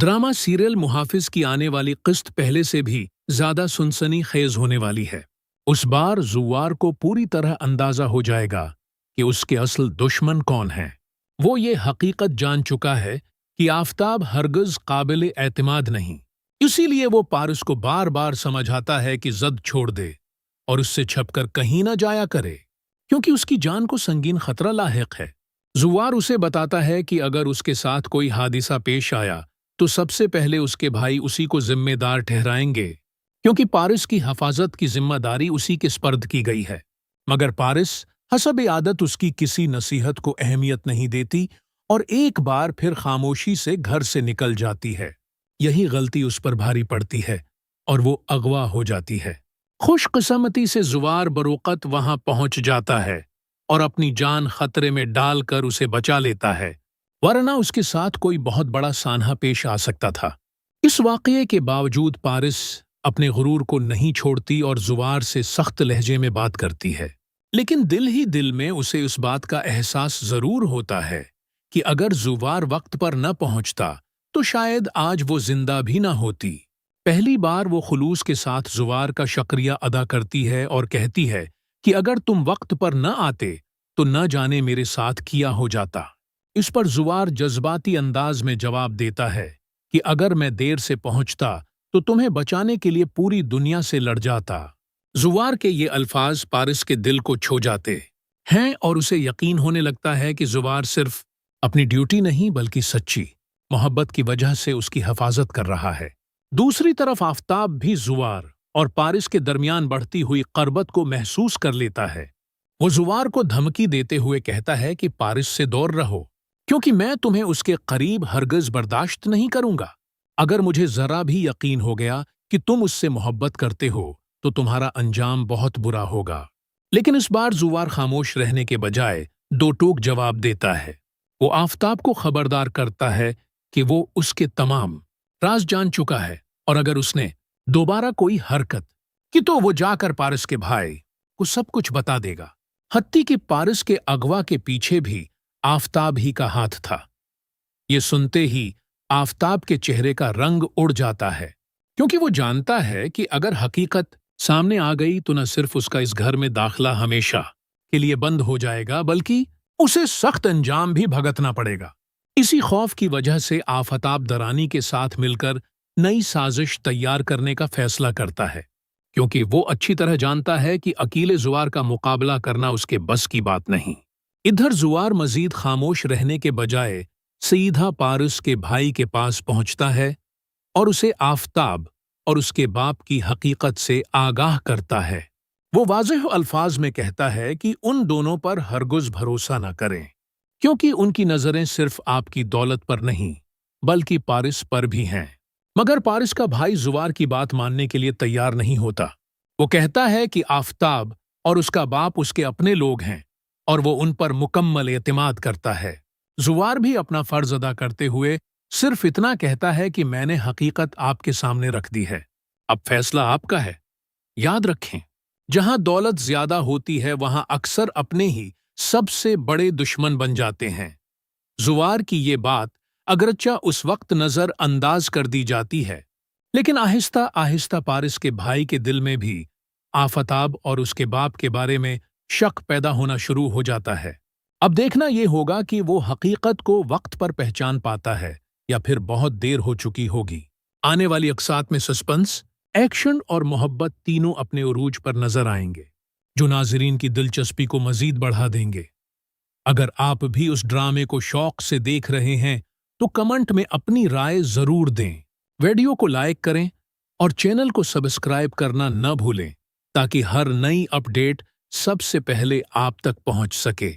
Drama serial मुहाफिज की आने वाली किस्त पहले से भी ज्यादा सनसनी खेज होने वाली है। उस बार जुवार को पूरी तरह अंदाजा हो जाएगा कि उसके असल दुश्मन कौन हैं। वो ये हकीकत जान चुका है कि आफताब हरगिज काबिल एतमाद नहीं। इसीलिए वो पारस को बार बार समझाता है कि जद छोड़ दे और उससे छपकर कहीं ना जाया करे, क्योंकि उसकी जान को संगीन खतरा लाहिक है। जुवार उसे बताता है कि अगर उसके साथ कोई हादिसा पेश आया तो सबसे पहले उसके भाई उसी को जिम्मेदार ठहराएंगे, क्योंकि पारिस की हिफाजत की जिम्मेदारी उसी के स्पर्द की गई है। मगर पारिस हसब आदत उसकी किसी नसीहत को अहमियत नहीं देती और एक बार फिर खामोशी से घर से निकल जाती है। यही गलती उस पर भारी पड़ती है और वो अगवा हो जाती है। खुशकिस्मती से जुवार बरोकत वहां पहुंच जाता है और अपनी जान खतरे में डालकर उसे बचा लेता है, वरना उसके साथ कोई बहुत बड़ा सानहा पेश आ सकता था। इस वाकये के बावजूद पारिस अपने गुरूर को नहीं छोड़ती और जुवार से सख्त लहजे में बात करती है, लेकिन दिल ही दिल में उसे उस बात का एहसास जरूर होता है कि अगर जुवार वक्त पर न पहुंचता तो शायद आज वो जिंदा भी न होती। पहली बार वो खुलूस के साथ जुवार का शुक्रिया अदा करती है और कहती है कि अगर तुम वक्त पर न आते तो न जाने मेरे साथ किया हो जाता। इस पर जुवार जज्बाती अंदाज में जवाब देता है कि अगर मैं देर से पहुंचता तो तुम्हें बचाने के लिए पूरी दुनिया से लड़ जाता। जुवार के ये अल्फाज पारिस के दिल को छू जाते हैं और उसे यकीन होने लगता है कि जुवार सिर्फ अपनी ड्यूटी नहीं बल्कि सच्ची मोहब्बत की वजह से उसकी हिफाजत कर रहा है। दूसरी तरफ आफताब भी जुवार और पारिस के दरमियान बढ़ती हुई कर्बत को महसूस कर लेता है। वो जुवार को धमकी देते हुए कहता है कि पारिस से दूर रहो, क्योंकि मैं तुम्हें उसके करीब हरगिज बर्दाश्त नहीं करूंगा। अगर मुझे जरा भी यकीन हो गया कि तुम उससे मोहब्बत करते हो तो तुम्हारा अंजाम बहुत बुरा होगा। लेकिन इस बार जुवार खामोश रहने के बजाय दो टूक जवाब देता है। वो आफताब को खबरदार करता है कि वो उसके तमाम राज जान चुका है और अगर उसने दोबारा कोई हरकत की तो वो जाकर पारिस के भाई को सब कुछ बता देगा। हत्ती कि पारिस के अगवा के पीछे भी आफताब ही का हाथ था। ये सुनते ही आफताब के चेहरे का रंग उड़ जाता है, क्योंकि वो जानता है कि अगर हकीकत सामने आ गई तो न सिर्फ उसका इस घर में दाखला हमेशा के लिए बंद हो जाएगा, बल्कि उसे सख्त अंजाम भी भुगतना पड़ेगा। इसी खौफ की वजह से आफताब दरानी के साथ मिलकर नई साजिश तैयार करने का फैसला करता है, क्योंकि वो अच्छी तरह जानता है कि अकेले जुवार का मुकाबला करना उसके बस की बात नहीं। इधर जुवार मजीद खामोश रहने के बजाय सीधा पारिस के भाई के पास पहुंचता है और उसे आफताब और उसके बाप की हकीकत से आगाह करता है। वो वाज़ेह अल्फाज में कहता है कि उन दोनों पर हरगिज़ भरोसा न करें, क्योंकि उनकी नजरें सिर्फ आपकी दौलत पर नहीं बल्कि पारिस पर भी हैं। मगर पारिस का भाई जुवार की बात मानने के लिए तैयार नहीं होता। वो कहता है कि आफताब और उसका बाप उसके अपने लोग हैं और वो उन पर मुकम्मल एतमाद करता है। जुवार भी अपना फर्ज अदा करते हुए सिर्फ इतना कहता है कि मैंने हकीकत आपके सामने रख दी है, अब फैसला आपका है। याद रखें, जहां दौलत ज्यादा होती है वहां अक्सर अपने ही सबसे बड़े दुश्मन बन जाते हैं। जुवार की ये बात अगरचा उस वक्त नजर अंदाज कर दी जाती है, लेकिन आहिस्ता आहिस्ता पारिस के भाई के दिल में भी आफताब और उसके बाप के बारे में शक पैदा होना शुरू हो जाता है। अब देखना ये होगा कि वो हकीकत को वक्त पर पहचान पाता है या फिर बहुत देर हो चुकी होगी। आने वाली अक़सात में सस्पेंस, एक्शन और मोहब्बत तीनों अपने उरूज पर नजर आएंगे, जो नाज़रीन की दिलचस्पी को मजीद बढ़ा देंगे। अगर आप भी उस ड्रामे को शौक से देख रहे हैं तो कमेंट में अपनी राय जरूर दें। वीडियो को लाइक करें और चैनल को सब्सक्राइब करना न भूलें, ताकि हर नई अपडेट सबसे पहले आप तक पहुंच सके।